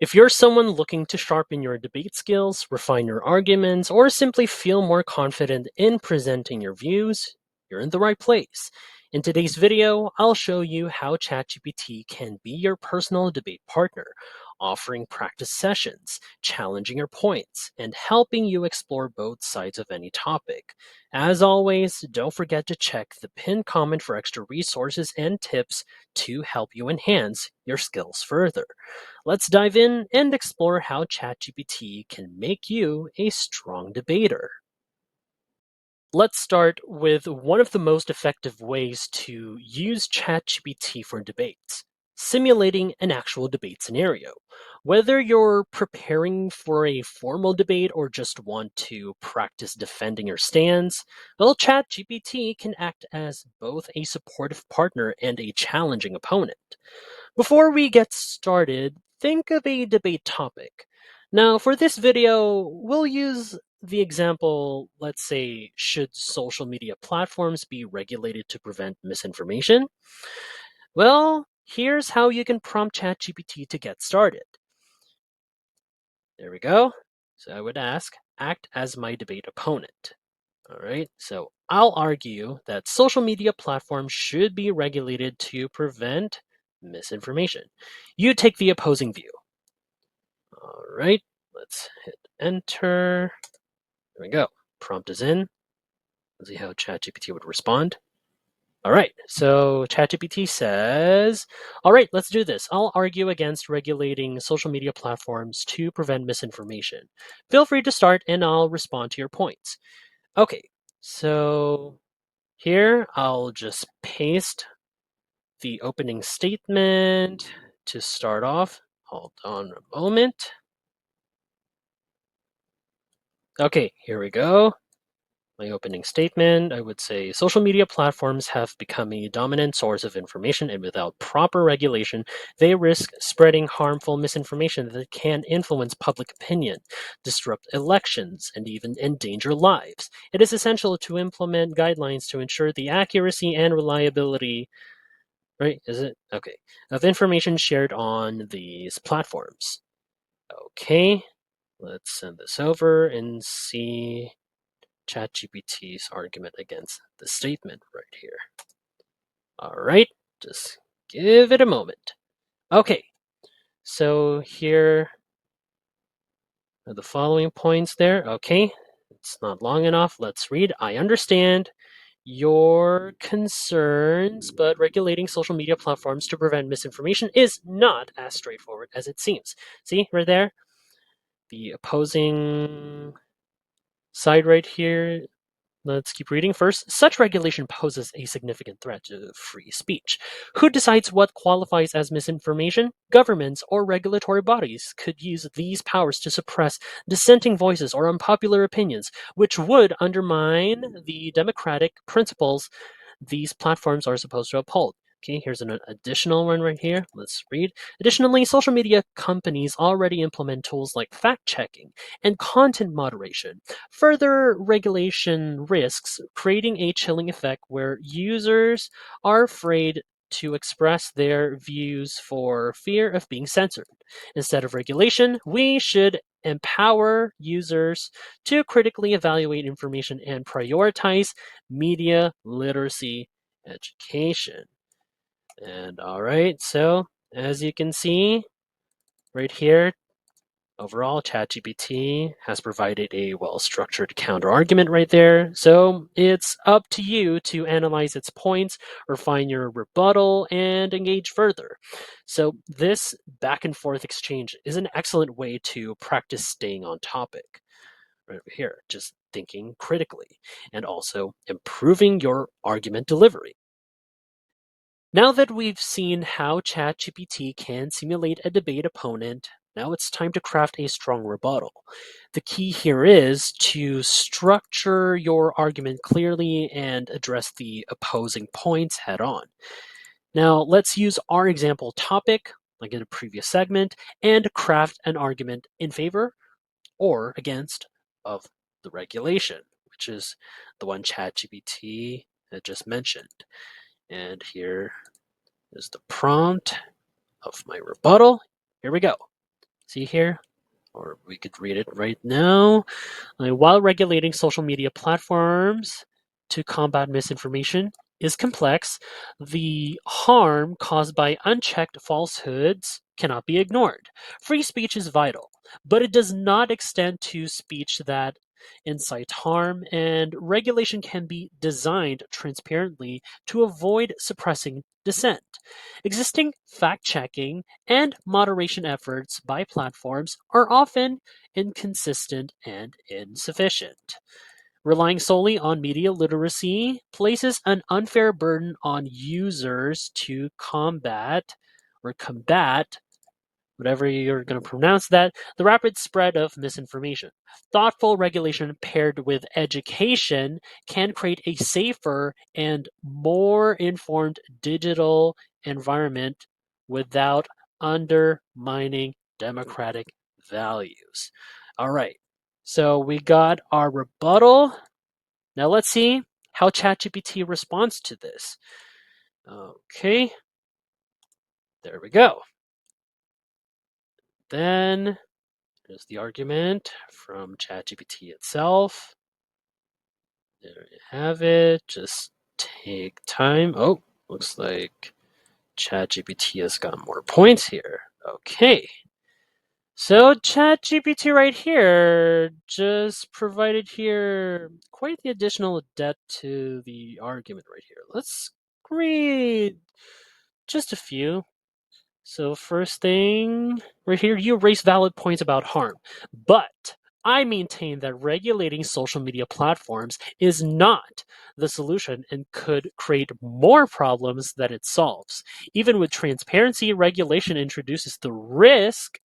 If you're someone looking to sharpen your debate skills, refine your arguments, or simply feel more confident in presenting your views, you're in the right place. In today's video, I'll show you how ChatGPT can be your personal debate partner, offering practice sessions, challenging your points, and helping you explore both sides of any topic. As always, don't forget to check the pinned comment for extra resources and tips to help you enhance your skills further. Let's dive in and explore how ChatGPT can make you a strong debater. Let's start with one of the most effective ways to use ChatGPT for debates, simulating an actual debate scenario. Whether you're preparing for a formal debate or just want to practice defending your stance, well, ChatGPT can act as both a supportive partner and a challenging opponent. Before we get started, think of a debate topic. Now, for this video, we'll use the example, let's say, should social media platforms be regulated to prevent misinformation? Well, here's how you can prompt ChatGPT to get started. There we go. So I would ask, act as my debate opponent. All right, so I'll argue that social media platforms should be regulated to prevent misinformation. You take the opposing view. All right, let's hit enter. There we go. Prompt is in. Let's see how ChatGPT would respond. All right, so ChatGPT says, all right, let's do this. I'll argue against regulating social media platforms to prevent misinformation. Feel free to start and I'll respond to your points. Okay, so here I'll just paste the opening statement to start off. Hold on a moment. Okay, here we go. My opening statement, I would say social media platforms have become a dominant source of information, and without proper regulation, they risk spreading harmful misinformation that can influence public opinion, disrupt elections, and even endanger lives. It is essential to implement guidelines to ensure the accuracy and reliability, right? Is it? Okay. Of information shared on these platforms. Okay. Let's send this over and see ChatGPT's argument against the statement right here. All right, just give it a moment. Okay, so here are the following points there. Okay, it's not long enough. Let's read. I understand your concerns, but regulating social media platforms to prevent misinformation is not as straightforward as it seems. See, right there? The opposing side right here. Let's keep reading first. Such regulation poses a significant threat to free speech. Who decides what qualifies as misinformation? Governments or regulatory bodies could use these powers to suppress dissenting voices or unpopular opinions, which would undermine the democratic principles these platforms are supposed to uphold. Okay, here's an additional one right here. Let's read. Additionally, social media companies already implement tools like fact checking and content moderation. Further regulation risks creating a chilling effect where users are afraid to express their views for fear of being censored. Instead of regulation, we should empower users to critically evaluate information and prioritize media literacy education. And all right, so as you can see right here, overall, ChatGPT has provided a well-structured counter-argument right there. So it's up to you to analyze its points, refine your rebuttal, and engage further. So this back and forth exchange is an excellent way to practice staying on topic. Right over here, just thinking critically and also improving your argument delivery. Now that we've seen how ChatGPT can simulate a debate opponent, now it's time to craft a strong rebuttal. The key here is to structure your argument clearly and address the opposing points head on. Now, let's use our example topic, like in a previous segment, and craft an argument in favor or against of the regulation, which is the one ChatGPT had just mentioned. And here is the prompt of my rebuttal. Here we go. See here? Or we could read it right now. While regulating social media platforms to combat misinformation is complex, the harm caused by unchecked falsehoods cannot be ignored. Free speech is vital, but it does not extend to speech that incites harm, and regulation can be designed transparently to avoid suppressing dissent. Existing fact checking and moderation efforts by platforms are often inconsistent and insufficient. Relying solely on media literacy places an unfair burden on users to combat whatever you're going to pronounce that, the rapid spread of misinformation. Thoughtful regulation paired with education can create a safer and more informed digital environment without undermining democratic values. All right, so we got our rebuttal. Now let's see how ChatGPT responds to this. Okay, there we go. Then there's the argument from ChatGPT itself. There you have it. Just take time. Oh, looks like ChatGPT has got more points here. Okay. So ChatGPT right here just provided here quite the additional depth to the argument right here. Let's read just a few. So first thing right here, you raise valid points about harm, but I maintain that regulating social media platforms is not the solution and could create more problems than it solves. Even with transparency, regulation introduces the risk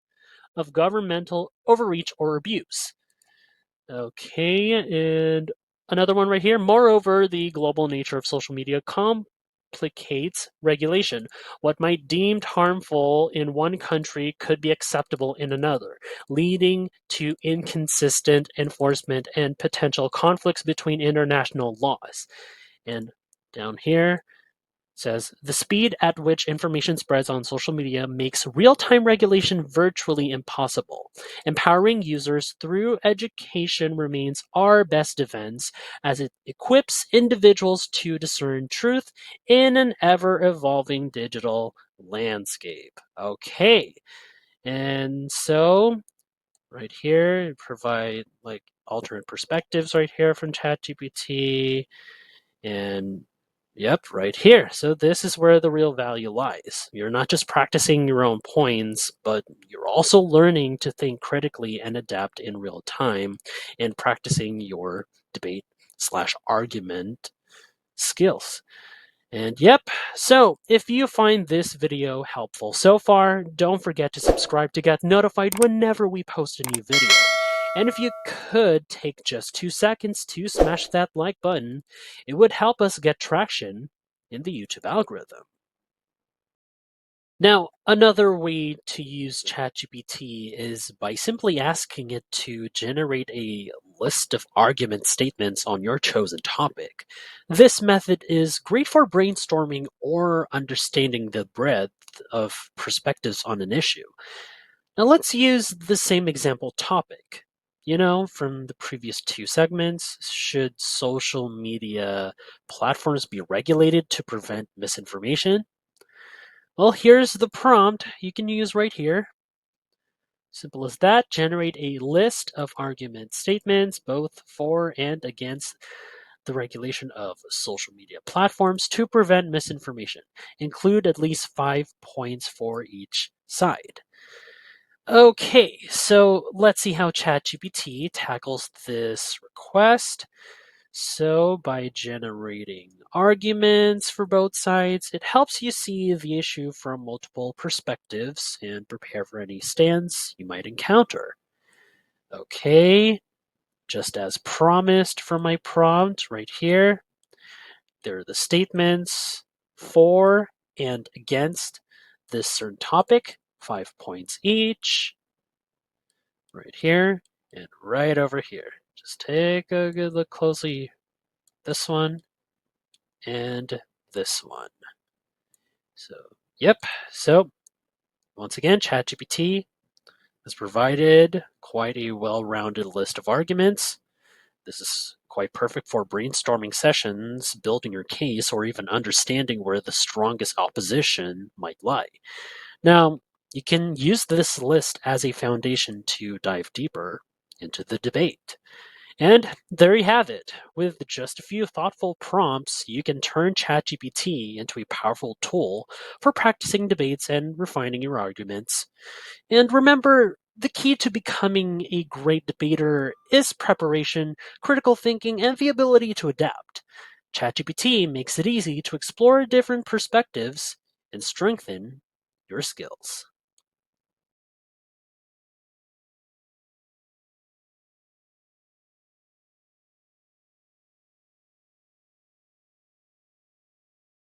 of governmental overreach or abuse. Okay, and another one right here. Moreover, the global nature of social media complicates regulation. What might deemed harmful in one country could be acceptable in another, leading to inconsistent enforcement and potential conflicts between international laws. And down here, says the speed at which information spreads on social media makes real-time regulation virtually impossible. Empowering users through education remains our best defense as it equips individuals to discern truth in an ever-evolving digital landscape. Okay. And so right here, provide like alternate perspectives right here from ChatGPT. And yep, right here. So this is where the real value lies. You're not just practicing your own points, but you're also learning to think critically and adapt in real time and practicing your debate slash argument skills. And yep, so if you find this video helpful so far, don't forget to subscribe to get notified whenever we post a new video. And if you could take just 2 seconds to smash that like button, it would help us get traction in the YouTube algorithm. Now, another way to use ChatGPT is by simply asking it to generate a list of argument statements on your chosen topic. This method is great for brainstorming or understanding the breadth of perspectives on an issue. Now, let's use the same example topic. You know, from the previous two segments, should social media platforms be regulated to prevent misinformation? Well, here's the prompt you can use right here. Simple as that. Generate a list of argument statements, both for and against the regulation of social media platforms to prevent misinformation. Include at least 5 points for each side. Okay, so let's see how ChatGPT tackles this request. So, by generating arguments for both sides, it helps you see the issue from multiple perspectives and prepare for any stands you might encounter. Okay, just as promised from my prompt right here, there are the statements for and against this certain topic, 5 points each, right here and right over here. Just take a good look closely. This one and this one. So, yep. So, once again, ChatGPT, has provided quite a well-rounded list of arguments. This is quite perfect for brainstorming sessions, building your case, or even understanding where the strongest opposition might lie. Now, you can use this list as a foundation to dive deeper into the debate. And there you have it. With just a few thoughtful prompts, you can turn ChatGPT into a powerful tool for practicing debates and refining your arguments. And remember, the key to becoming a great debater is preparation, critical thinking, and the ability to adapt. ChatGPT makes it easy to explore different perspectives and strengthen your skills.